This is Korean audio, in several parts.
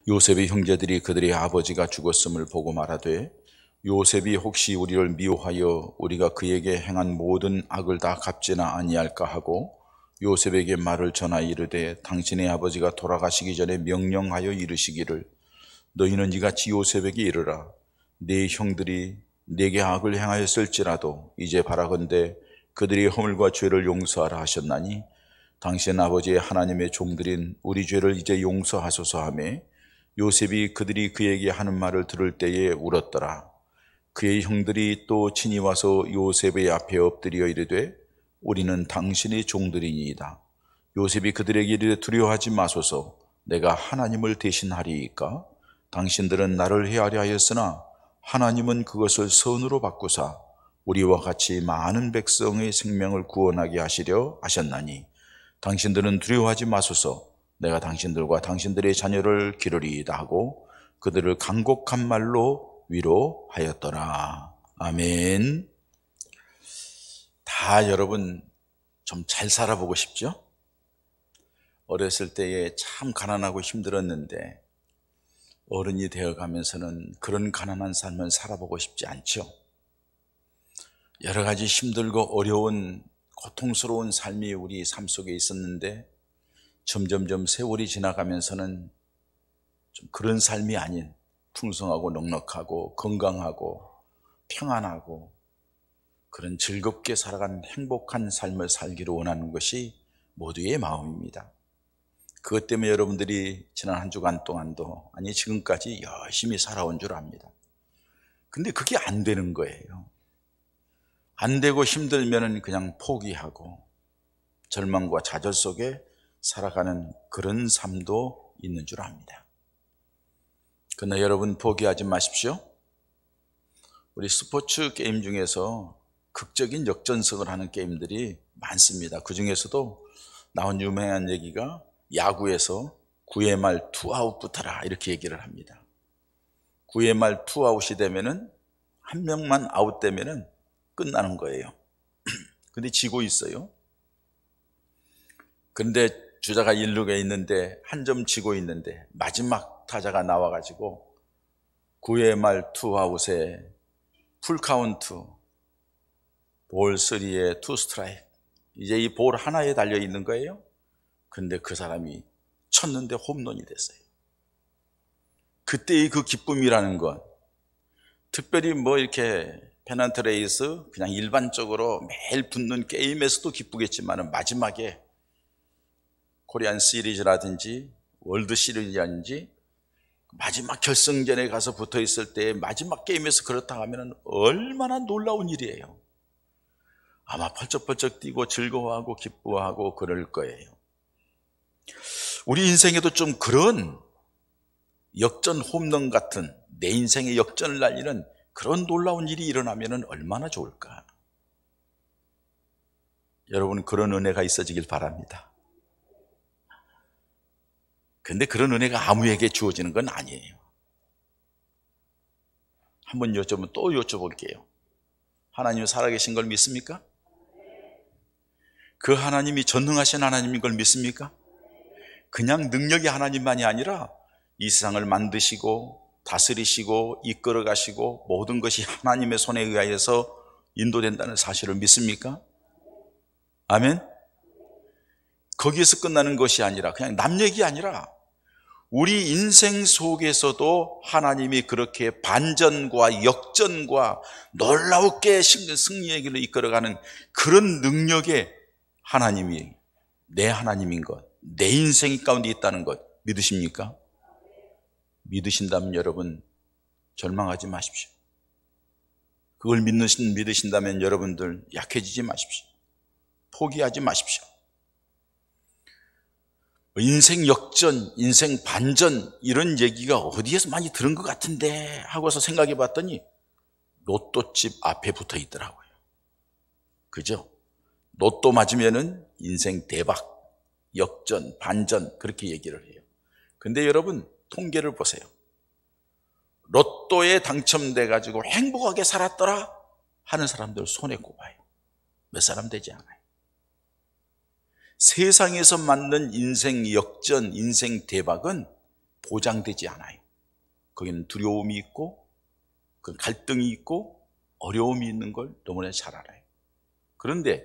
요셉의 형제들이 그들의 아버지가 죽었음을 보고 말하되 요셉이 혹시 우리를 미워하여 우리가 그에게 행한 모든 악을 다 갚지나 아니할까 하고 요셉에게 말을 전하여 이르되 당신의 아버지가 돌아가시기 전에 명령하여 이르시기를 너희는 이같이 요셉에게 이르라 네 형들이 네게 악을 행하였을지라도 이제 바라건대 그들의 허물과 죄를 용서하라 하셨나니 당신 아버지의 하나님의 종들인 우리 죄를 이제 용서하소서 하며 요셉이 그들이 그에게 하는 말을 들을 때에 울었더라. 그의 형들이 또 친히 와서 요셉의 앞에 엎드려 이르되 우리는 당신의 종들이니이다. 요셉이 그들에게 이르되 두려워하지 마소서 내가 하나님을 대신하리이까 당신들은 나를 해하려 하였으나 하나님은 그것을 선으로 바꾸사 우리와 같이 많은 백성의 생명을 구원하게 하시려 하셨나니 당신들은 두려워하지 마소서 내가 당신들과 당신들의 자녀를 기르리이다 하고 그들을 간곡한 말로 위로하였더라. 아멘. 다 여러분 좀 잘 살아보고 싶죠? 어렸을 때에 참 가난하고 힘들었는데 어른이 되어가면서는 그런 가난한 삶을 살아보고 싶지 않죠. 여러 가지 힘들고 어려운 고통스러운 삶이 우리 삶 속에 있었는데 점점점 세월이 지나가면서는 좀 그런 삶이 아닌 풍성하고 넉넉하고 건강하고 평안하고 그런 즐겁게 살아가는 행복한 삶을 살기를 원하는 것이 모두의 마음입니다. 그것 때문에 여러분들이 지난 한 주간 동안도 아니 지금까지 열심히 살아온 줄 압니다. 근데 그게 안 되는 거예요. 안 되고 힘들면은 그냥 포기하고 절망과 좌절 속에 살아가는 그런 삶도 있는 줄 압니다. 그러나 여러분 포기하지 마십시오. 우리 스포츠 게임 중에서 극적인 역전승을 하는 게임들이 많습니다. 그 중에서도 나온 유명한 얘기가 야구에서 9회 말 투아웃부터라 이렇게 얘기를 합니다. 9회 말 투아웃이 되면은 한 명만 아웃되면은 끝나는 거예요. 근데 지고 있어요. 그런데 주자가 1루에 있는데 한 점 지고 있는데 마지막 타자가 나와가지고 9회 말 투아웃에 풀카운트 볼 3에 투 스트라이크 이제 이 볼 하나에 달려 있는 거예요. 근데 그 사람이 쳤는데 홈런이 됐어요. 그때의 그 기쁨이라는 건 특별히 뭐 이렇게 페넌트 레이스 그냥 일반적으로 매일 붙는 게임에서도 기쁘겠지만 마지막에 코리안 시리즈라든지 월드 시리즈라든지 마지막 결승전에 가서 붙어 있을 때 마지막 게임에서 그렇다 하면 얼마나 놀라운 일이에요. 아마 펄쩍펄쩍 뛰고 즐거워하고 기뻐하고 그럴 거예요. 우리 인생에도 좀 그런 역전 홈런 같은 내 인생의 역전을 날리는 그런 놀라운 일이 일어나면 얼마나 좋을까. 여러분 그런 은혜가 있어지길 바랍니다. 근데 그런 은혜가 아무에게 주어지는 건 아니에요. 한번 여쭤보면 또 여쭤볼게요. 하나님은 살아계신 걸 믿습니까? 그 하나님이 전능하신 하나님인 걸 믿습니까? 그냥 능력이 하나님만이 아니라 이 세상을 만드시고 다스리시고 이끌어 가시고 모든 것이 하나님의 손에 의하여서 인도된다는 사실을 믿습니까? 아멘? 거기에서 끝나는 것이 아니라 그냥 남 얘기 아니라 우리 인생 속에서도 하나님이 그렇게 반전과 역전과 놀라웠게 승리의 길을 이끌어가는 그런 능력의 하나님이 내 하나님인 것, 내 인생 가운데 있다는 것 믿으십니까? 믿으신다면 여러분 절망하지 마십시오. 그걸 믿으신다면 여러분들 약해지지 마십시오. 포기하지 마십시오. 인생 역전, 인생 반전 이런 얘기가 어디에서 많이 들은 것 같은데 하고서 생각해 봤더니 로또집 앞에 붙어 있더라고요. 그죠? 로또 맞으면은 인생 대박, 역전, 반전 그렇게 얘기를 해요. 근데 여러분 통계를 보세요. 로또에 당첨돼 가지고 행복하게 살았더라 하는 사람들 손에 꼽아요. 몇 사람 되지 않아요. 세상에서 맞는 인생 역전, 인생 대박은 보장되지 않아요. 거기는 두려움이 있고 그 갈등이 있고 어려움이 있는 걸 너무나 잘 알아요. 그런데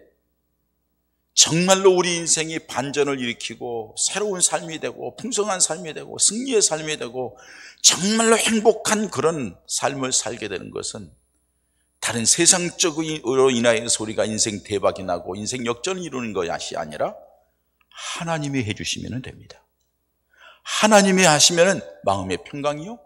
정말로 우리 인생이 반전을 일으키고 새로운 삶이 되고 풍성한 삶이 되고 승리의 삶이 되고 정말로 행복한 그런 삶을 살게 되는 것은 다른 세상적으로 인하여서 우리가 인생 대박이 나고 인생 역전을 이루는 것이 아니라 하나님이 해주시면 됩니다. 하나님이 하시면 마음의 평강이요,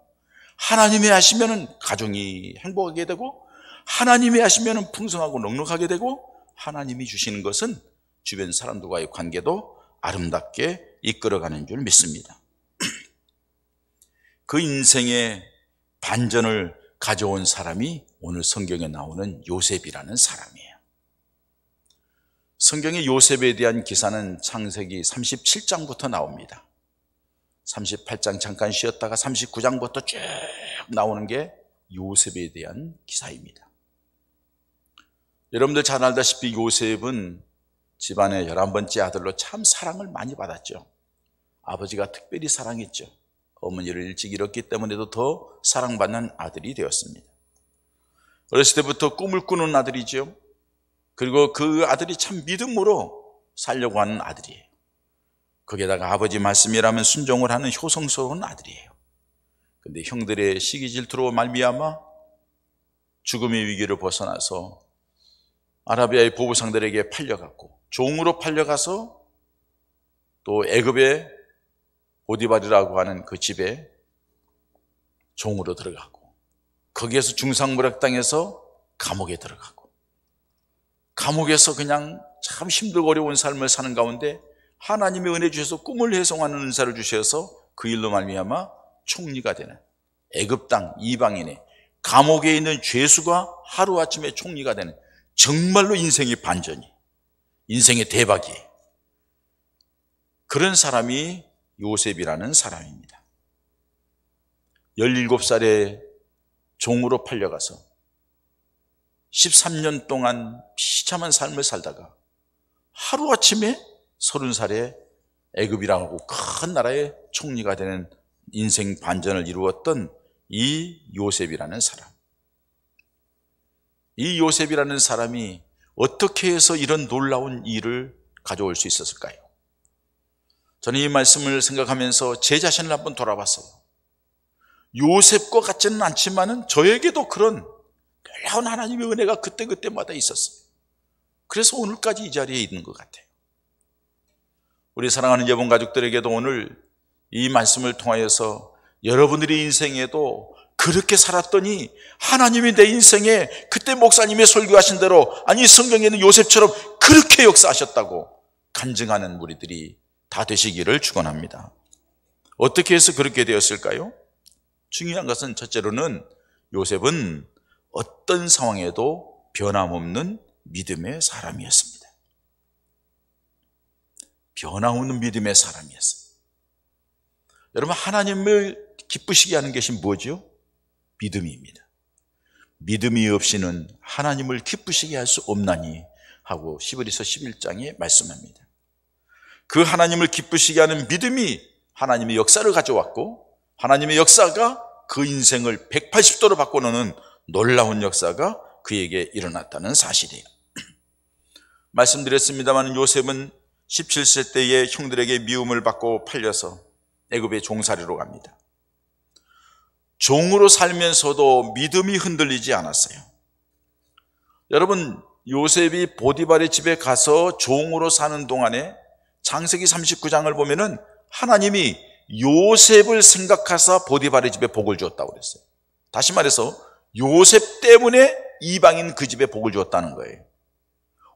하나님이 하시면 가정이 행복하게 되고, 하나님이 하시면 풍성하고 넉넉하게 되고, 하나님이 주시는 것은 주변 사람들과의 관계도 아름답게 이끌어가는 줄 믿습니다. 그 인생의 반전을 가져온 사람이 오늘 성경에 나오는 요셉이라는 사람이에요. 성경의 요셉에 대한 기사는 창세기 37장부터 나옵니다. 38장 잠깐 쉬었다가 39장부터 쭉 나오는 게 요셉에 대한 기사입니다. 여러분들 잘 알다시피 요셉은 집안의 11번째 아들로 참 사랑을 많이 받았죠. 아버지가 특별히 사랑했죠. 어머니를 일찍 잃었기 때문에도 더 사랑받는 아들이 되었습니다. 어렸을 때부터 꿈을 꾸는 아들이죠. 그리고 그 아들이 참 믿음으로 살려고 하는 아들이에요. 거기에다가 아버지 말씀이라면 순종을 하는 효성스러운 아들이에요. 그런데 형들의 시기 질투로 말미암아 죽음의 위기를 벗어나서 아라비아의 보부상들에게 팔려갔고, 종으로 팔려가서 또 애굽의 보디발이라고 하는 그 집에 종으로 들어가고, 거기에서 중상모략당해서 감옥에 들어가고, 감옥에서 그냥 참 힘들고 어려운 삶을 사는 가운데 하나님의 은혜 주셔서 꿈을 해송하는 은사를 주셔서 그 일로 말미암아 총리가 되는, 애굽 땅 이방인의 감옥에 있는 죄수가 하루아침에 총리가 되는, 정말로 인생의 반전이, 인생의 대박이, 그런 사람이 요셉이라는 사람입니다. 17살에 종으로 팔려가서 13년 동안 비참한 삶을 살다가 하루아침에 30살에 애굽이라고 큰 나라의 총리가 되는 인생 반전을 이루었던 이 요셉이라는 사람. 이 요셉이라는 사람이 어떻게 해서 이런 놀라운 일을 가져올 수 있었을까요? 저는 이 말씀을 생각하면서 제 자신을 한번 돌아봤어요. 요셉과 같지는 않지만은 저에게도 그런 놀라운 하나님의 은혜가 그때그때마다 있었어요. 그래서 오늘까지 이 자리에 있는 것 같아요. 우리 사랑하는 여러분 가족들에게도 오늘 이 말씀을 통하여서 여러분들의 인생에도 그렇게 살았더니 하나님이 내 인생에 그때 목사님의 설교하신 대로, 아니 성경에 있는 요셉처럼 그렇게 역사하셨다고 간증하는 우리들이 다 되시기를 축원합니다. 어떻게 해서 그렇게 되었을까요? 중요한 것은 첫째로는 요셉은 어떤 상황에도 변함없는 믿음의 사람이었습니다. 변함없는 믿음의 사람이었어요. 여러분, 하나님을 기쁘시게 하는 것이 뭐죠? 믿음입니다. 믿음이 없이는 하나님을 기쁘시게 할 수 없나니 하고 히브리서 11장에 말씀합니다. 그 하나님을 기쁘시게 하는 믿음이 하나님의 역사를 가져왔고, 하나님의 역사가 그 인생을 180도로 바꿔놓는 놀라운 역사가 그에게 일어났다는 사실이에요. 말씀드렸습니다만 요셉은 17세 때에 형들에게 미움을 받고 팔려서 애굽의 종살이로 갑니다. 종으로 살면서도 믿음이 흔들리지 않았어요. 여러분, 요셉이 보디발의 집에 가서 종으로 사는 동안에 창세기 39장을 보면은 하나님이 요셉을 생각하사 보디발의 집에 복을 주었다고 그랬어요. 다시 말해서 요셉 때문에 이방인 그 집에 복을 주었다는 거예요.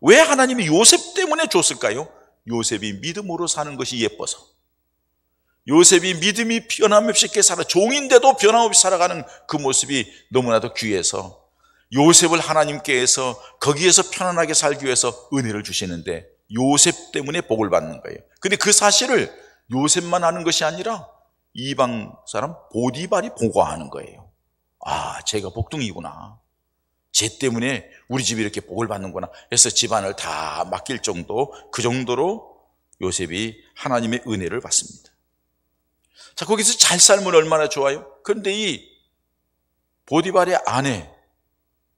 왜 하나님이 요셉 때문에 줬을까요? 요셉이 믿음으로 사는 것이 예뻐서, 요셉이 믿음이 변함없이 이렇게 살아, 종인데도 변함없이 살아가는 그 모습이 너무나도 귀해서 요셉을 하나님께서 거기에서 편안하게 살기 위해서 은혜를 주시는데 요셉 때문에 복을 받는 거예요. 근데 그 사실을 요셉만 아는 것이 아니라 이방 사람 보디발이 보고하는 거예요. 아, 제가 복둥이구나, 쟤 때문에 우리 집이 이렇게 복을 받는구나 해서 집안을 다 맡길 정도, 그 정도로 요셉이 하나님의 은혜를 받습니다. 자, 거기서 잘 살면 얼마나 좋아요? 그런데 이 보디발의 아내,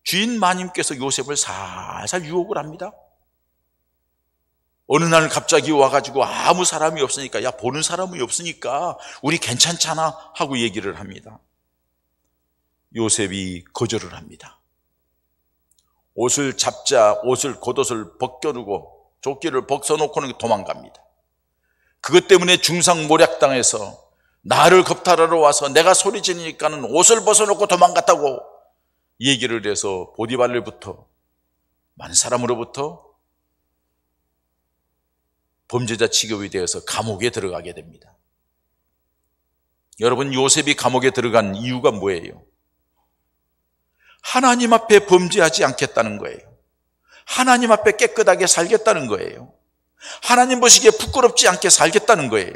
주인 마님께서 요셉을 살살 유혹을 합니다. 어느 날 갑자기 와가지고 아무 사람이 없으니까, 야, 보는 사람이 없으니까 우리 괜찮잖아 하고 얘기를 합니다. 요셉이 거절을 합니다. 옷을 잡자 겉옷을 벗겨두고 조끼를 벗어놓고는 도망갑니다. 그것 때문에 중상모략당해서 나를 겁탈하러 와서 내가 소리 지르니까는 옷을 벗어놓고 도망갔다고 얘기를 해서 보디발로부터, 많은 사람으로부터 범죄자 취급이 되어서 감옥에 들어가게 됩니다. 여러분, 요셉이 감옥에 들어간 이유가 뭐예요? 하나님 앞에 범죄하지 않겠다는 거예요. 하나님 앞에 깨끗하게 살겠다는 거예요. 하나님 보시기에 부끄럽지 않게 살겠다는 거예요.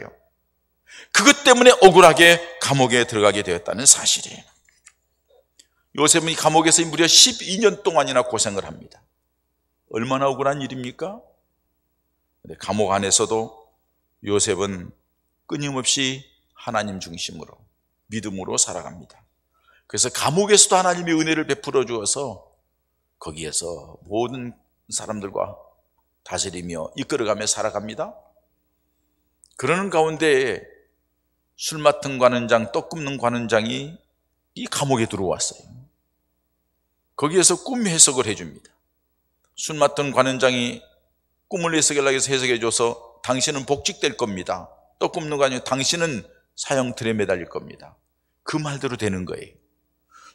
그것 때문에 억울하게 감옥에 들어가게 되었다는 사실이에요. 요셉은 감옥에서 무려 12년 동안이나 고생을 합니다. 얼마나 억울한 일입니까? 근데 감옥 안에서도 요셉은 끊임없이 하나님 중심으로, 믿음으로 살아갑니다. 그래서 감옥에서도 하나님의 은혜를 베풀어 주어서 거기에서 모든 사람들과 다스리며 이끌어가며 살아갑니다. 그러는 가운데 술 맡은 관원장, 떡 굽는 관원장이 이 감옥에 들어왔어요. 거기에서 꿈 해석을 해줍니다. 술 맡은 관원장이 꿈을 해석하려고 해서 해석해줘서 당신은 복직될 겁니다. 떡 굽는 관원장, 당신은 사형틀에 매달릴 겁니다. 그 말대로 되는 거예요.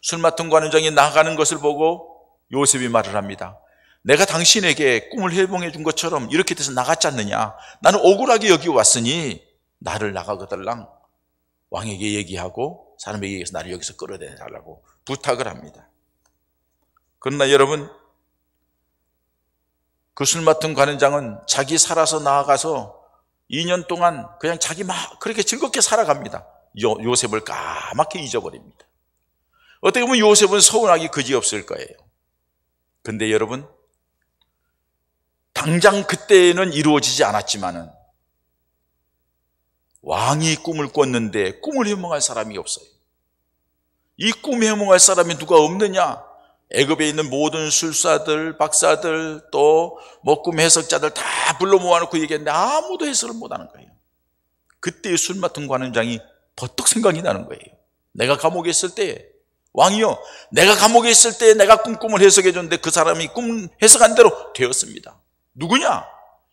술 맡은 관원장이 나가는 것을 보고 요셉이 말을 합니다. 내가 당신에게 꿈을 해몽해 준 것처럼 이렇게 돼서 나갔지 않느냐. 나는 억울하게 여기 왔으니 나를 나가거들랑 왕에게 얘기하고 사람에게 얘기해서 나를 여기서 끌어내달라고 부탁을 합니다. 그러나 여러분, 그 술 맡은 관원장은 자기 살아서 나아가서 2년 동안 그냥 자기 막 그렇게 즐겁게 살아갑니다. 요셉을 까맣게 잊어버립니다. 어떻게 보면 요셉은 서운하기 그지없을 거예요. 근데 여러분, 당장 그때는 이루어지지 않았지만은 왕이 꿈을 꿨는데 꿈을 해몽할 사람이 없어요. 이 꿈 해몽할 사람이 누가 없느냐? 애굽에 있는 모든 술사들, 박사들, 또 꿈 해석자들 다 불러 모아놓고 얘기했는데 아무도 해석을 못하는 거예요. 그때 술 맡은 관원장이 버떡 생각이 나는 거예요. 내가 감옥에 있을 때, 왕이요, 내가 감옥에 있을 때 내가 꿈을 해석해 줬는데 그 사람이 꿈 해석한 대로 되었습니다. 누구냐?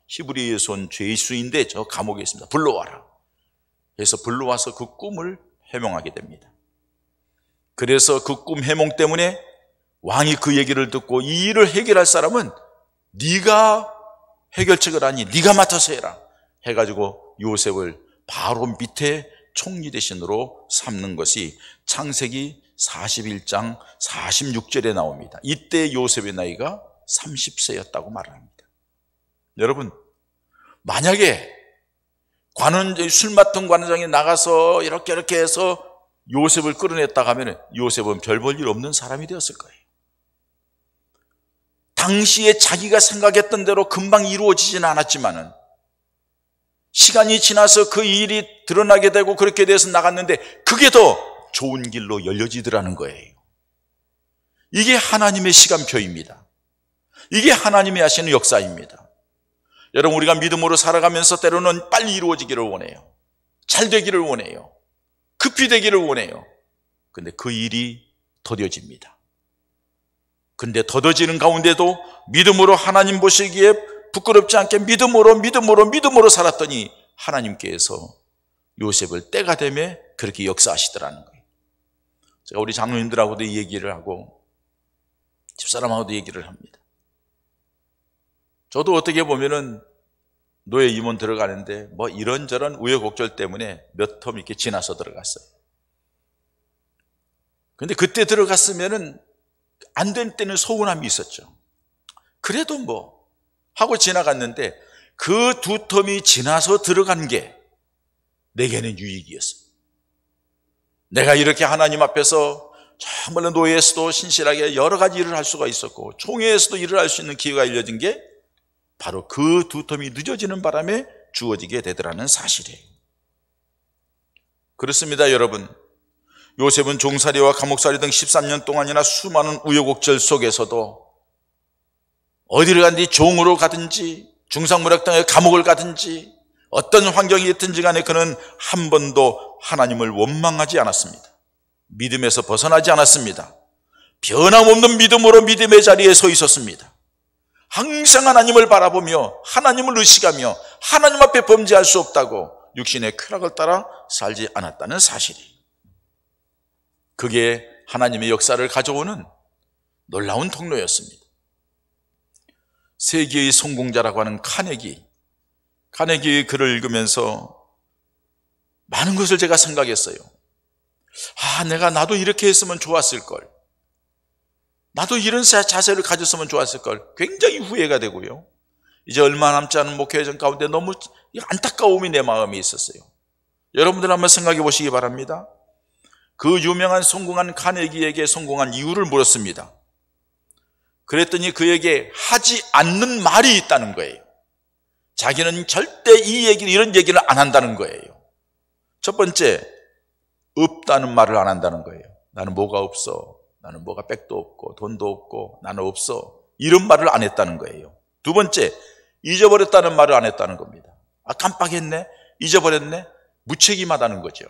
히브리의 손 죄수인데 저 감옥에 있습니다. 불러와라. 그래서 불러와서 그 꿈을 해몽하게 됩니다. 그래서 그 꿈 해몽 때문에 왕이 그 얘기를 듣고 이 일을 해결할 사람은 네가 해결책을 하니 네가 맡아서 해라 해가지고 요셉을 바로 밑에 총리 대신으로 삼는 것이 창세기 41장 46절에 나옵니다. 이때 요셉의 나이가 30세였다고 말을 합니다. 여러분, 만약에 술 맡은 관원장이 나가서 이렇게 해서 요셉을 끌어냈다고 하면 요셉은 별 볼 일 없는 사람이 되었을 거예요. 당시에 자기가 생각했던 대로 금방 이루어지지는 않았지만은 시간이 지나서 그 일이 드러나게 되고 그렇게 돼서 나갔는데 그게 더 좋은 길로 열려지더라는 거예요. 이게 하나님의 시간표입니다. 이게 하나님이 하시는 역사입니다. 여러분, 우리가 믿음으로 살아가면서 때로는 빨리 이루어지기를 원해요. 잘 되기를 원해요. 급히 되기를 원해요. 근데 그 일이 더뎌집니다. 근데 더뎌지는 가운데도 믿음으로 하나님 보시기에 부끄럽지 않게 믿음으로 살았더니 하나님께서 요셉을 때가 되면 그렇게 역사하시더라는 거예요. 제가 우리 장로님들하고도 얘기를 하고 집사람하고도 얘기를 합니다. 저도 어떻게 보면은 노예 임원 들어가는데 이런저런 우여곡절 때문에 몇 텀 이렇게 지나서 들어갔어요. 근데 그때 들어갔으면은 안 될 때는 서운함이 있었죠. 그래도 하고 지나갔는데 그 두 텀이 지나서 들어간 게 내게는 유익이었어요. 내가 이렇게 하나님 앞에서 정말로 노예에서도 신실하게 여러 가지 일을 할 수가 있었고 총회에서도 일을 할 수 있는 기회가 열려진 게 바로 그 두 텀이 늦어지는 바람에 주어지게 되더라는 사실이에요. 그렇습니다, 여러분. 요셉은 종살이와 감옥살이 등 13년 동안이나 수많은 우여곡절 속에서도 어디를 가든지 종으로 가든지 중상무력 등의 감옥을 가든지 어떤 환경이 있든지 간에 그는 한 번도 하나님을 원망하지 않았습니다. 믿음에서 벗어나지 않았습니다. 변함없는 믿음으로 믿음의 자리에 서 있었습니다. 항상 하나님을 바라보며 하나님을 의식하며 하나님 앞에 범죄할 수 없다고 육신의 쾌락을 따라 살지 않았다는 사실이, 그게 하나님의 역사를 가져오는 놀라운 통로였습니다. 세계의 성공자라고 하는 카네기의 글을 읽으면서 많은 것을 제가 생각했어요. 나도 이렇게 했으면 좋았을걸. 나도 이런 자세를 가졌으면 좋았을걸. 굉장히 후회가 되고요. 이제 얼마 남지 않은 목회전 가운데 너무 안타까움이 내 마음에 있었어요. 여러분들 한번 생각해 보시기 바랍니다. 그 유명한 성공한 카네기에게 성공한 이유를 물었습니다. 그랬더니 그에게 하지 않는 말이 있다는 거예요. 자기는 절대 이런 얘기를 안 한다는 거예요. 첫 번째, 없다는 말을 안 한다는 거예요. 나는 뭐가 없어. 나는 뭐가 백도 없고 돈도 없고 나는 없어. 이런 말을 안 했다는 거예요. 두 번째, 잊어버렸다는 말을 안 했다는 겁니다. 깜빡했네, 잊어버렸네, 무책임하다는 거죠.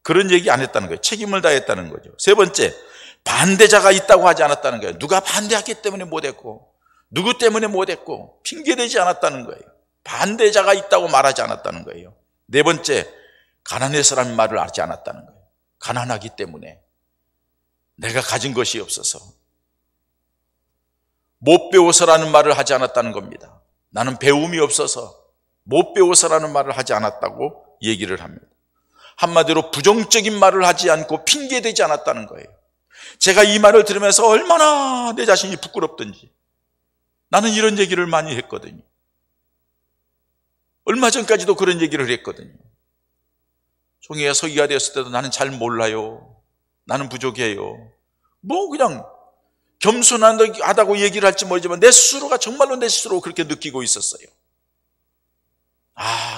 그런 얘기 안 했다는 거예요. 책임을 다했다는 거죠. 세 번째, 반대자가 있다고 하지 않았다는 거예요. 누가 반대했기 때문에 못했고 누구 때문에 못했고 핑계대지 않았다는 거예요. 반대자가 있다고 말하지 않았다는 거예요. 네 번째, 가난해서라는 말을 하지 않았다는 거예요. 가난하기 때문에, 내가 가진 것이 없어서, 못 배워서라는 말을 하지 않았다는 겁니다. 나는 배움이 없어서 못 배워서라는 말을 하지 않았다고 얘기를 합니다. 한마디로 부정적인 말을 하지 않고 핑계대지 않았다는 거예요. 제가 이 말을 들으면서 얼마나 내 자신이 부끄럽던지, 나는 이런 얘기를 많이 했거든요. 얼마 전까지도 그런 얘기를 했거든요. 종이가 서기가 되었을 때도 나는 잘 몰라요, 나는 부족해요, 그냥 겸손하다고 얘기를 할지 모르지만 내 스스로가 정말로 내 스스로 그렇게 느끼고 있었어요.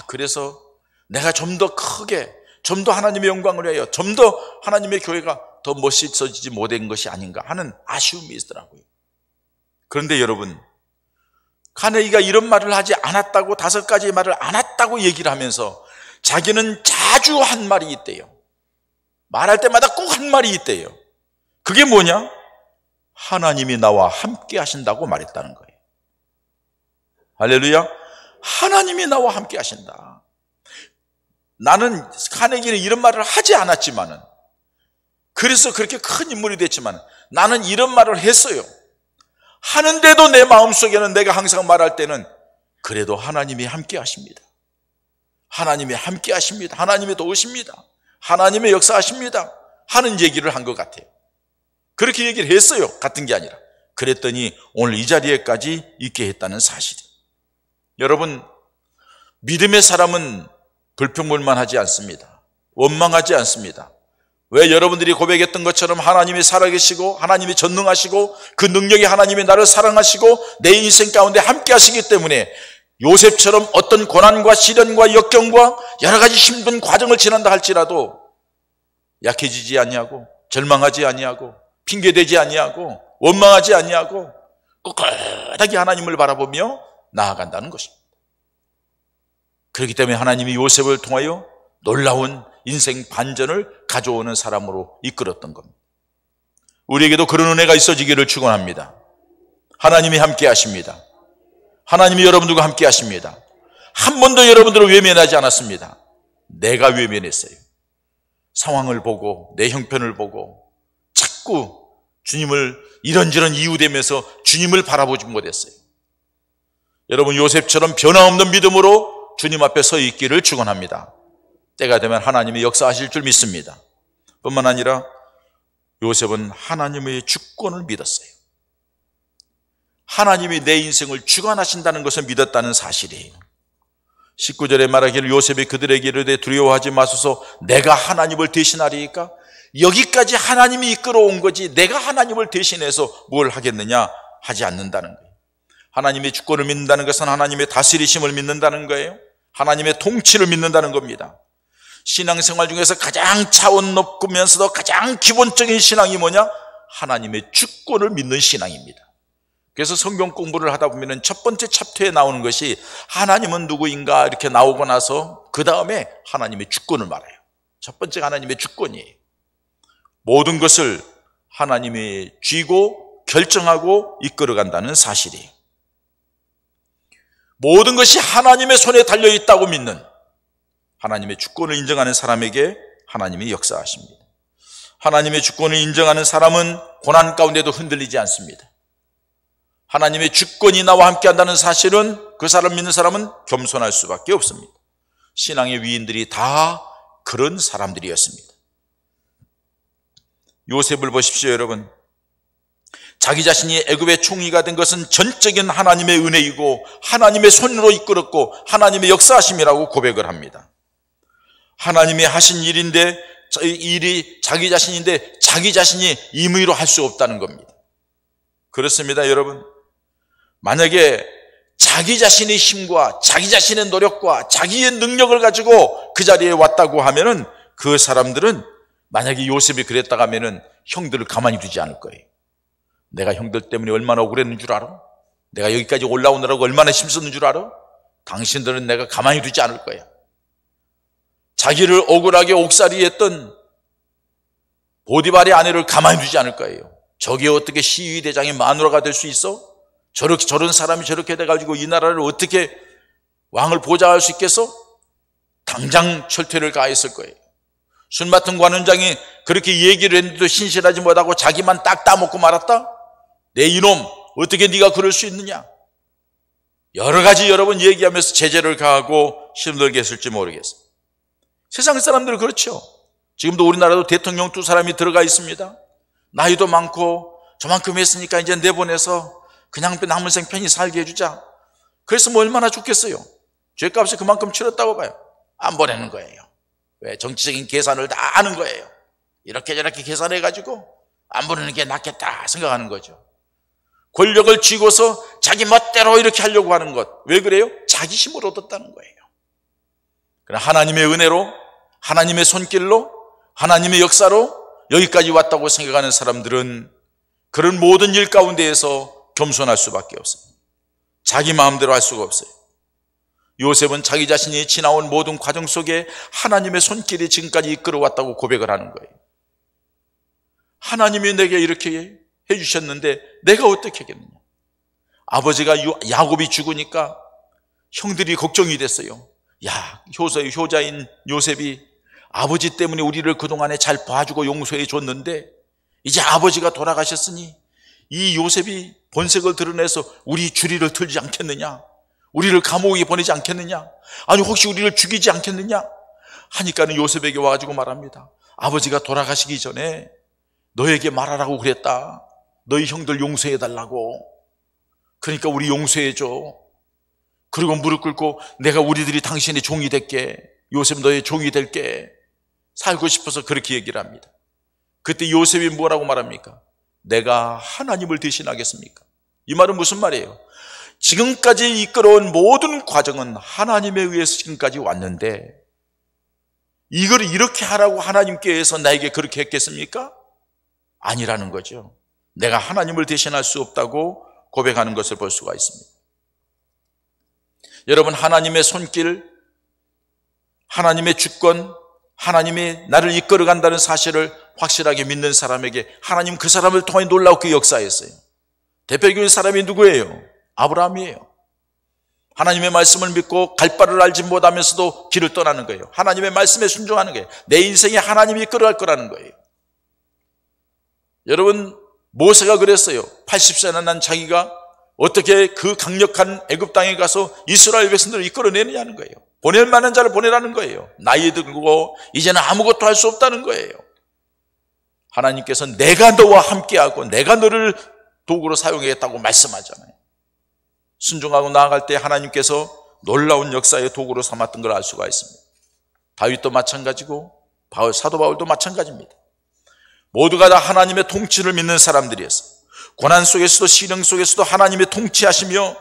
그래서 내가 좀 더 크게, 좀 더 하나님의 영광을 위하여, 좀 더 하나님의 교회가 더 멋있어지지 못한 것이 아닌가 하는 아쉬움이 있더라고요. 그런데 여러분, 카네기가 이런 말을 하지 않았다고, 5가지의 말을 안 했다고 얘기를 하면서 자기는 자주 한 말이 있대요. 말할 때마다 꼭 한 말이 있대요. 그게 뭐냐? 하나님이 나와 함께 하신다고 말했다는 거예요. 할렐루야. 하나님이 나와 함께 하신다. 나는, 카네기는 이런 말을 하지 않았지만은, 그래서 그렇게 큰 인물이 됐지만 나는 이런 말을 했어요. 하는데도 내 마음속에는 내가 항상 말할 때는 그래도 하나님이 함께 하십니다. 하나님이 함께 하십니다. 하나님이 도우십니다. 하나님의 역사하십니다. 하는 얘기를 한 것 같아요. 그렇게 얘기를 했어요. 같은 게 아니라. 그랬더니 오늘 이 자리에까지 있게 했다는 사실이. 여러분, 믿음의 사람은 불평불만하지 않습니다. 원망하지 않습니다. 왜? 여러분들이 고백했던 것처럼 하나님이 살아계시고 하나님이 전능하시고 그 능력이 하나님이 나를 사랑하시고 내 인생 가운데 함께 하시기 때문에 요셉처럼 어떤 고난과 시련과 역경과 여러 가지 힘든 과정을 지난다 할지라도 약해지지 아니하고 절망하지 아니하고 핑계대지 아니하고 원망하지 아니하고 꿋꿋하게 하나님을 바라보며 나아간다는 것입니다. 그렇기 때문에 하나님이 요셉을 통하여 놀라운 인생 반전을 가져오는 사람으로 이끌었던 겁니다. 우리에게도 그런 은혜가 있어지기를 축원합니다. 하나님이 함께 하십니다. 하나님이 여러분들과 함께 하십니다. 한 번도 여러분들을 외면하지 않았습니다. 내가 외면했어요. 상황을 보고 내 형편을 보고 자꾸 주님을 이런저런 이유대면서 주님을 바라보지 못했어요. 여러분, 요셉처럼 변함없는 믿음으로 주님 앞에 서 있기를 축원합니다. 때가 되면 하나님이 역사하실 줄 믿습니다. 뿐만 아니라 요셉은 하나님의 주권을 믿었어요. 하나님이 내 인생을 주관하신다는 것을 믿었다는 사실이에요. 19절에 말하기를 요셉이 그들에게 이르되 두려워하지 마소서 내가 하나님을 대신하리이까. 여기까지 하나님이 이끌어온 거지 내가 하나님을 대신해서 뭘 하겠느냐 하지 않는다는 거예요. 하나님의 주권을 믿는다는 것은 하나님의 다스리심을 믿는다는 거예요. 하나님의 통치를 믿는다는 겁니다. 신앙생활 중에서 가장 차원 높으면서도 가장 기본적인 신앙이 뭐냐? 하나님의 주권을 믿는 신앙입니다. 그래서 성경 공부를 하다 보면 첫 번째 챕터에 나오는 것이 하나님은 누구인가 이렇게 나오고 나서 그 다음에 하나님의 주권을 말해요. 첫 번째가 하나님의 주권이에요. 모든 것을 하나님이 쥐고 결정하고 이끌어간다는 사실이에요. 모든 것이 하나님의 손에 달려있다고 믿는 하나님의 주권을 인정하는 사람에게 하나님이 역사하십니다. 하나님의 주권을 인정하는 사람은 고난 가운데도 흔들리지 않습니다. 하나님의 주권이 나와 함께한다는 사실은 그 사람 믿는 사람은 겸손할 수밖에 없습니다. 신앙의 위인들이 다 그런 사람들이었습니다. 요셉을 보십시오, 여러분. 자기 자신이 애굽의 총리가 된 것은 전적인 하나님의 은혜이고 하나님의 손으로 이끌었고 하나님의 역사하심이라고 고백을 합니다. 하나님이 하신 일인데 일이 자기 자신인데 자기 자신이 임의로 할 수 없다는 겁니다. 그렇습니다, 여러분. 만약에 자기 자신의 힘과 자기 자신의 노력과 자기의 능력을 가지고 그 자리에 왔다고 하면은 그 사람들은 만약에 요셉이 그랬다고 하면은 형들을 가만히 두지 않을 거예요. 내가 형들 때문에 얼마나 억울했는 줄 알아? 내가 여기까지 올라오느라고 얼마나 힘썼는 줄 알아? 당신들은 내가 가만히 두지 않을 거야. 자기를 억울하게 옥살이 했던 보디발의 아내를 가만히 두지 않을 거예요. 저게 어떻게 시위대장의 마누라가 될 수 있어? 저런 사람이 저렇게 돼가지고 이 나라를 어떻게 왕을 보좌할 수 있겠어? 당장 철퇴를 가했을 거예요. 술 맡은 관원장이 그렇게 얘기를 했는데도 신실하지 못하고 자기만 딱 따먹고 말았다? 내 이놈, 어떻게 네가 그럴 수 있느냐? 여러 가지 여러분 얘기하면서 제재를 가하고 힘들게 했을지 모르겠어요. 세상 사람들은 그렇죠. 지금도 우리나라도 대통령 2사람이 들어가 있습니다. 나이도 많고 저만큼 했으니까 이제 내보내서 그냥 남은 생 편히 살게 해주자. 그래서 뭐 얼마나 좋겠어요. 죄값이 그만큼 치렀다고 봐요. 안 보내는 거예요. 왜? 정치적인 계산을 다 하는 거예요. 이렇게 저렇게 계산해가지고 안 보내는 게 낫겠다 생각하는 거죠. 권력을 쥐고서 자기 멋대로 이렇게 하려고 하는 것. 왜 그래요? 자기 힘으로 얻었다는 거예요. 그러나 하나님의 은혜로, 하나님의 손길로, 하나님의 역사로 여기까지 왔다고 생각하는 사람들은 그런 모든 일 가운데에서 겸손할 수밖에 없어요. 자기 마음대로 할 수가 없어요. 요셉은 자기 자신이 지나온 모든 과정 속에 하나님의 손길이 지금까지 이끌어왔다고 고백을 하는 거예요. 하나님이 내게 이렇게 해주셨는데 내가 어떻게 하겠느냐. 아버지가 야곱이 죽으니까 형들이 걱정이 됐어요. 야, 효자인 요셉이 아버지 때문에 우리를 그동안에 잘 봐주고 용서해 줬는데 이제 아버지가 돌아가셨으니 이 요셉이 본색을 드러내서 우리 주리를 틀지 않겠느냐? 우리를 감옥에 보내지 않겠느냐? 아니 혹시 우리를 죽이지 않겠느냐? 하니까는 요셉에게 와가지고 말합니다. 아버지가 돌아가시기 전에 너에게 말하라고 그랬다. 너희 형들 용서해달라고. 그러니까 우리 용서해줘. 그리고 무릎 꿇고 내가 우리들이 당신의 종이 될게. 요셉 너의 종이 될게. 살고 싶어서 그렇게 얘기를 합니다. 그때 요셉이 뭐라고 말합니까? 내가 하나님을 대신하겠습니까? 이 말은 무슨 말이에요? 지금까지 이끌어온 모든 과정은 하나님에 의해서 지금까지 왔는데 이걸 이렇게 하라고 하나님께서 나에게 그렇게 했겠습니까? 아니라는 거죠. 내가 하나님을 대신할 수 없다고 고백하는 것을 볼 수가 있습니다. 여러분, 하나님의 손길, 하나님의 주권, 하나님이 나를 이끌어간다는 사실을 확실하게 믿는 사람에게 하나님 그 사람을 통해 놀랍게 역사했어요. 대표적인 사람이 누구예요? 아브라함이에요. 하나님의 말씀을 믿고 갈 바를 알지 못하면서도 길을 떠나는 거예요. 하나님의 말씀에 순종하는 거예요. 내 인생에 하나님이 이끌어갈 거라는 거예요. 여러분, 모세가 그랬어요. 80세나 난 자기가 어떻게 그 강력한 애굽 땅에 가서 이스라엘 백성들을 이끌어내느냐는 거예요. 보낼 만한 자를 보내라는 거예요. 나이 들고 이제는 아무것도 할 수 없다는 거예요. 하나님께서 내가 너와 함께하고 내가 너를 도구로 사용하겠다고 말씀하잖아요. 순종하고 나아갈 때 하나님께서 놀라운 역사의 도구로 삼았던 걸 알 수가 있습니다. 다윗도 마찬가지고 사도 바울도 마찬가지입니다. 모두가 다 하나님의 통치를 믿는 사람들이었어요. 고난 속에서도 시련 속에서도 하나님의 통치하시며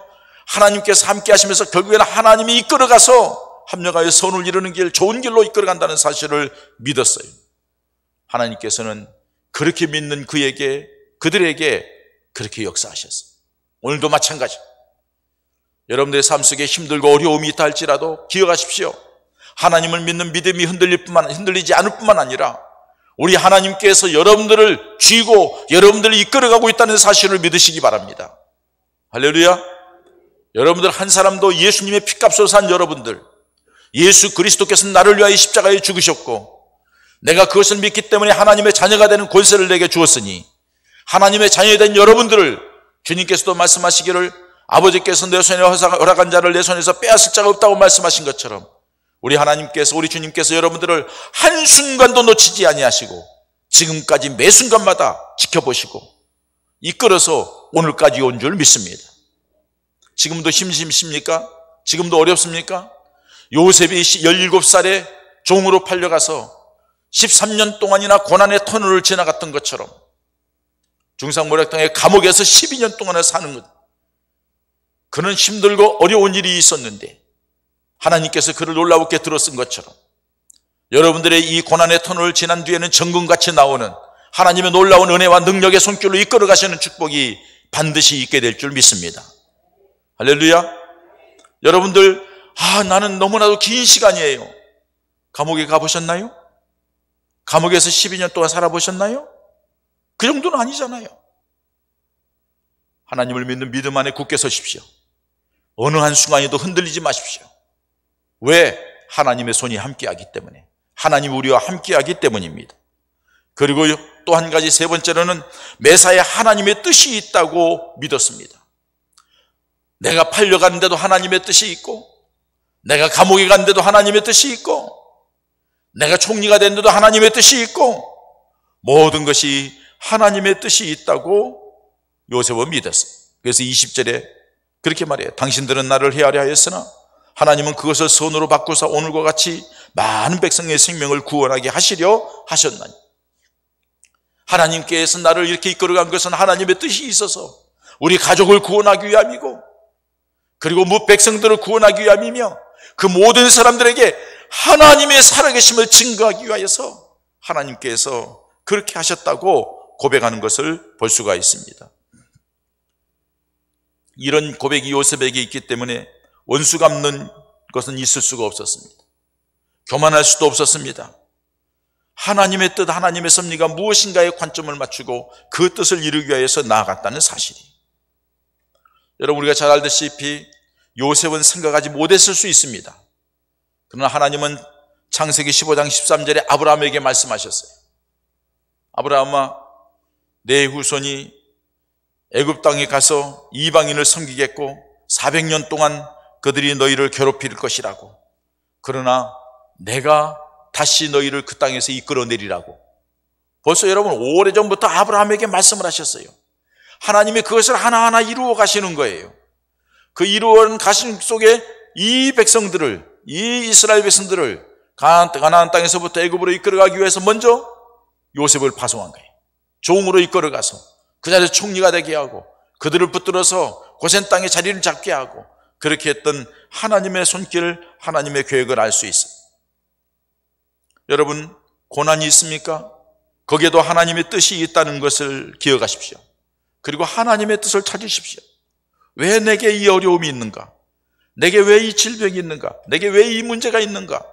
하나님께서 함께 하시면서 결국에는 하나님이 이끌어가서 합력하여 선을 이루는 길, 좋은 길로 이끌어간다는 사실을 믿었어요. 하나님께서는 그렇게 믿는 그들에게 그렇게 역사하셨어요. 오늘도 마찬가지. 여러분들의 삶 속에 힘들고 어려움이 있다 할지라도 기억하십시오. 하나님을 믿는 믿음이 흔들리지 않을 뿐만 아니라 우리 하나님께서 여러분들을 쥐고 여러분들을 이끌어가고 있다는 사실을 믿으시기 바랍니다. 할렐루야. 여러분들 한 사람도 예수님의 피값으로 산 여러분들, 예수 그리스도께서 나를 위하여 십자가에 죽으셨고 내가 그것을 믿기 때문에 하나님의 자녀가 되는 권세를 내게 주었으니 하나님의 자녀가 된 여러분들을 주님께서도 말씀하시기를 아버지께서 내 손에 허락한 자를 내 손에서 빼앗을 자가 없다고 말씀하신 것처럼 우리 하나님께서, 우리 주님께서 여러분들을 한순간도 놓치지 아니하시고 지금까지 매 순간마다 지켜보시고 이끌어서 오늘까지 온 줄 믿습니다. 지금도 힘드십니까? 지금도 어렵습니까? 요셉이 17살에 종으로 팔려가서 13년 동안이나 고난의 터널을 지나갔던 것처럼 중상모략당의 감옥에서 12년 동안을 사는 것, 그는 힘들고 어려운 일이 있었는데 하나님께서 그를 놀라웠게 들어쓴 것처럼 여러분들의 이 고난의 터널을 지난 뒤에는 정금같이 나오는 하나님의 놀라운 은혜와 능력의 손길로 이끌어 가시는 축복이 반드시 있게 될 줄 믿습니다. 할렐루야. 여러분들, 나는 너무나도 긴 시간이에요. 감옥에 가보셨나요? 감옥에서 12년 동안 살아보셨나요? 그 정도는 아니잖아요. 하나님을 믿는 믿음 안에 굳게 서십시오. 어느 한순간에도 흔들리지 마십시오. 왜? 하나님의 손이 함께하기 때문에, 하나님 우리와 함께하기 때문입니다. 그리고 또 한 가지, 세 번째로는 매사에 하나님의 뜻이 있다고 믿었습니다. 내가 팔려가는데도 하나님의 뜻이 있고, 내가 감옥에 갔는데도 하나님의 뜻이 있고, 내가 총리가 됐는데도 하나님의 뜻이 있고, 모든 것이 하나님의 뜻이 있다고 요셉은 믿었어요. 그래서 20절에 그렇게 말해요. 당신들은 나를 헤아려 하였으나 하나님은 그것을 선으로 바꾸사 오늘과 같이 많은 백성의 생명을 구원하게 하시려 하셨나니. 하나님께서 나를 이렇게 이끌어간 것은 하나님의 뜻이 있어서 우리 가족을 구원하기 위함이고, 그리고 백성들을 구원하기 위함이며, 그 모든 사람들에게 하나님의 살아계심을 증거하기 위하여서 하나님께서 그렇게 하셨다고 고백하는 것을 볼 수가 있습니다. 이런 고백이 요셉에게 있기 때문에 원수 갚는 것은 있을 수가 없었습니다. 교만할 수도 없었습니다. 하나님의 뜻, 하나님의 섭리가 무엇인가에 관점을 맞추고 그 뜻을 이루기 위해서 나아갔다는 사실이, 여러분 우리가 잘 알다시피 요셉은 생각하지 못했을 수 있습니다. 그러나 하나님은 창세기 15장 13절에 아브라함에게 말씀하셨어요. 아브라함아, 내 후손이 애굽 땅에 가서 이방인을 섬기겠고 400년 동안 그들이 너희를 괴롭힐 것이라고, 그러나 내가 다시 너희를 그 땅에서 이끌어내리라고. 벌써 여러분 오래전부터 아브라함에게 말씀을 하셨어요. 하나님이 그것을 하나하나 이루어 가시는 거예요. 그 이루어 가시는 속에 이 백성들을, 이 이스라엘 백성들을 가나안 땅에서부터 애굽으로 이끌어가기 위해서 먼저 요셉을 파송한 거예요. 종으로 이끌어가서 그 자리에서 총리가 되게 하고 그들을 붙들어서 고센 땅에 자리를 잡게 하고, 그렇게 했던 하나님의 손길, 하나님의 계획을 알 수 있어요. 여러분, 고난이 있습니까? 거기에도 하나님의 뜻이 있다는 것을 기억하십시오. 그리고 하나님의 뜻을 찾으십시오. 왜 내게 이 어려움이 있는가? 내게 왜 이 질병이 있는가? 내게 왜 이 문제가 있는가?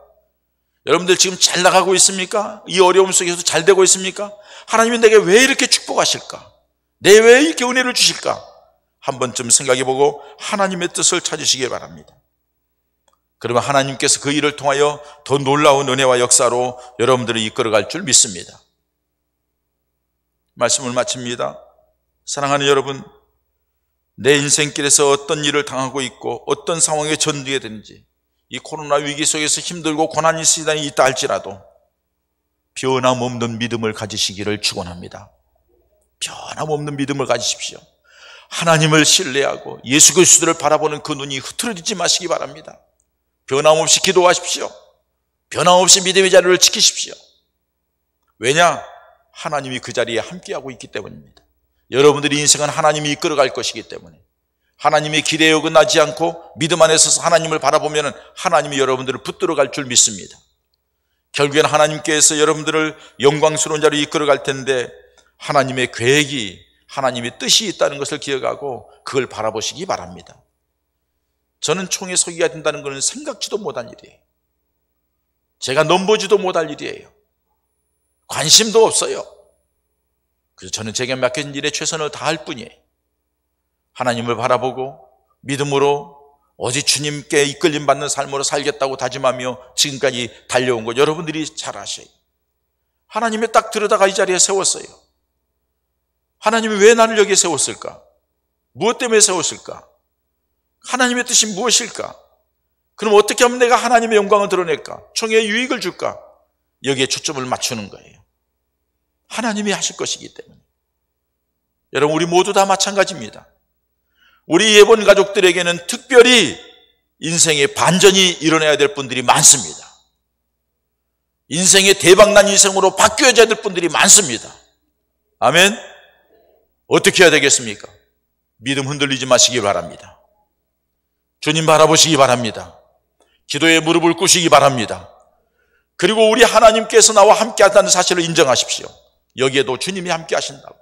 여러분들 지금 잘 나가고 있습니까? 이 어려움 속에서 잘 되고 있습니까? 하나님이 내게 왜 이렇게 축복하실까? 내 왜 이렇게 은혜를 주실까? 한 번쯤 생각해보고 하나님의 뜻을 찾으시기 바랍니다. 그러면 하나님께서 그 일을 통하여 더 놀라운 은혜와 역사로 여러분들을 이끌어갈 줄 믿습니다. 말씀을 마칩니다. 사랑하는 여러분, 내 인생길에서 어떤 일을 당하고 있고 어떤 상황에 전두에 되는지, 이 코로나 위기 속에서 힘들고 고난이 시간이 있다 할지라도 변함없는 믿음을 가지시기를 축원합니다. 변함없는 믿음을 가지십시오. 하나님을 신뢰하고 예수 그리스도를 바라보는 그 눈이 흐트러지지 마시기 바랍니다. 변함없이 기도하십시오. 변함없이 믿음의 자리를 지키십시오. 왜냐? 하나님이 그 자리에 함께하고 있기 때문입니다. 여러분들의 인생은 하나님이 이끌어갈 것이기 때문에 하나님의 기대에 어긋나지 않고 믿음 안에 서서 하나님을 바라보면 하나님이 여러분들을 붙들어 갈 줄 믿습니다. 결국엔 하나님께서 여러분들을 영광스러운 자로 이끌어 갈 텐데 하나님의 계획이, 하나님의 뜻이 있다는 것을 기억하고 그걸 바라보시기 바랍니다. 저는 총에 서기가 된다는 것은 생각지도 못한 일이에요. 제가 넘보지도 못할 일이에요. 관심도 없어요. 그래서 저는 제게 맡겨진 일에 최선을 다할 뿐이에요. 하나님을 바라보고 믿음으로 오직 주님께 이끌림 받는 삶으로 살겠다고 다짐하며 지금까지 달려온 것 여러분들이 잘 아셔요. 하나님이 딱 들여다가 이 자리에 세웠어요. 하나님이 왜 나를 여기에 세웠을까? 무엇 때문에 세웠을까? 하나님의 뜻이 무엇일까? 그럼 어떻게 하면 내가 하나님의 영광을 드러낼까? 총회에 유익을 줄까? 여기에 초점을 맞추는 거예요. 하나님이 하실 것이기 때문에. 여러분, 우리 모두 다 마찬가지입니다. 우리 예본 가족들에게는 특별히 인생의 반전이 일어나야 될 분들이 많습니다. 인생의 대박난 인생으로 바뀌어야 될 분들이 많습니다. 아멘. 어떻게 해야 되겠습니까? 믿음 흔들리지 마시기 바랍니다. 주님 바라보시기 바랍니다. 기도에 무릎을 꿇으시기 바랍니다. 그리고 우리 하나님께서 나와 함께 한다는 사실을 인정하십시오. 여기에도 주님이 함께 하신다고.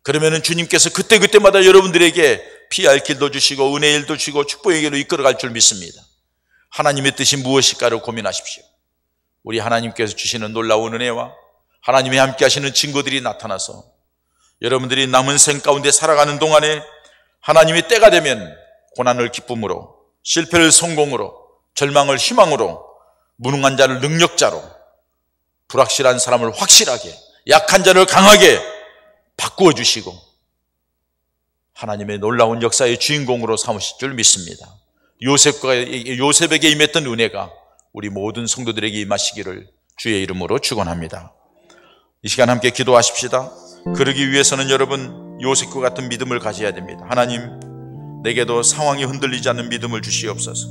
그러면은 주님께서 그때그때마다 여러분들에게 피할 길도 주시고 은혜의 일도 주시고 축복의 길로 이끌어갈 줄 믿습니다. 하나님의 뜻이 무엇일까를 고민하십시오. 우리 하나님께서 주시는 놀라운 은혜와 하나님이 함께 하시는 증거들이 나타나서 여러분들이 남은 생 가운데 살아가는 동안에 하나님이 때가 되면 고난을 기쁨으로, 실패를 성공으로, 절망을 희망으로, 무능한 자를 능력자로, 불확실한 사람을 확실하게, 약한 자를 강하게 바꾸어 주시고 하나님의 놀라운 역사의 주인공으로 삼으실 줄 믿습니다. 요셉에게 임했던 은혜가 우리 모든 성도들에게 임하시기를 주의 이름으로 축원합니다. 이 시간 함께 기도하십시다. 그러기 위해서는 여러분 요셉과 같은 믿음을 가져야 됩니다. 하나님, 내게도 상황이 흔들리지 않는 믿음을 주시옵소서.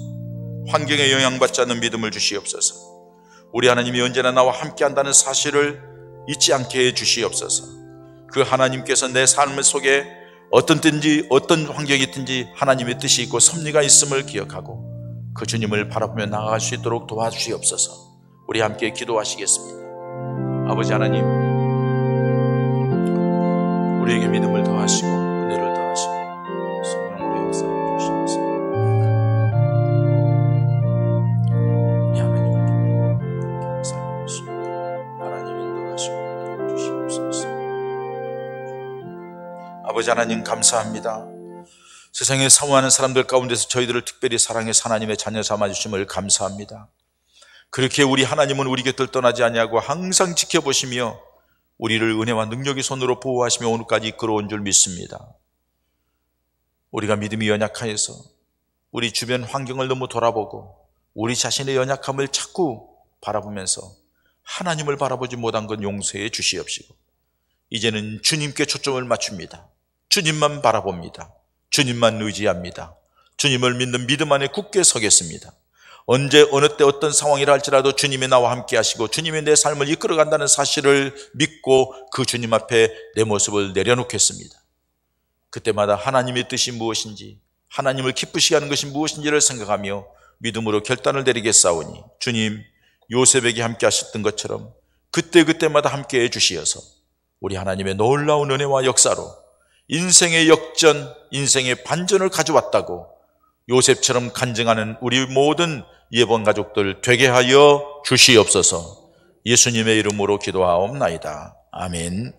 환경에 영향받지 않는 믿음을 주시옵소서. 우리 하나님이 언제나 나와 함께 한다는 사실을 잊지 않게 해 주시옵소서. 그 하나님께서 내 삶 속에 어떤 때든지 어떤 환경이 있든지 하나님의 뜻이 있고 섭리가 있음을 기억하고 그 주님을 바라보며 나아갈 수 있도록 도와주시옵소서. 우리 함께 기도하시겠습니다. 아버지 하나님, 우리에게 믿음을 더하시고 은혜를 더하시고 성령으로 역사해 주시옵소서. 우리 하나님을 기쁘게 살려주시고 하나님 인도하시고 주시옵소서. 아버지 하나님 감사합니다. 세상에 사모하는 사람들 가운데서 저희들을 특별히 사랑해 하나님의 자녀 삼아주심을 감사합니다. 그렇게 우리 하나님은 우리 곁을 떠나지 아니하고 항상 지켜보시며 우리를 은혜와 능력의 손으로 보호하시며 오늘까지 이끌어온 줄 믿습니다. 우리가 믿음이 연약하여서 우리 주변 환경을 너무 돌아보고 우리 자신의 연약함을 자꾸 바라보면서 하나님을 바라보지 못한 건 용서해 주시옵시고 이제는 주님께 초점을 맞춥니다. 주님만 바라봅니다. 주님만 의지합니다. 주님을 믿는 믿음 안에 굳게 서겠습니다. 언제 어느 때 어떤 상황이라 할지라도 주님이 나와 함께 하시고 주님이 내 삶을 이끌어간다는 사실을 믿고 그 주님 앞에 내 모습을 내려놓겠습니다. 그때마다 하나님의 뜻이 무엇인지, 하나님을 기쁘시게 하는 것이 무엇인지를 생각하며 믿음으로 결단을 내리겠사오니 주님, 요셉에게 함께 하셨던 것처럼 그때그때마다 함께 해주시어서 우리 하나님의 놀라운 은혜와 역사로 인생의 역전, 인생의 반전을 가져왔다고 요셉처럼 간증하는 우리 모든 예본 가족들 되게 하여 주시옵소서. 예수님의 이름으로 기도하옵나이다. 아멘.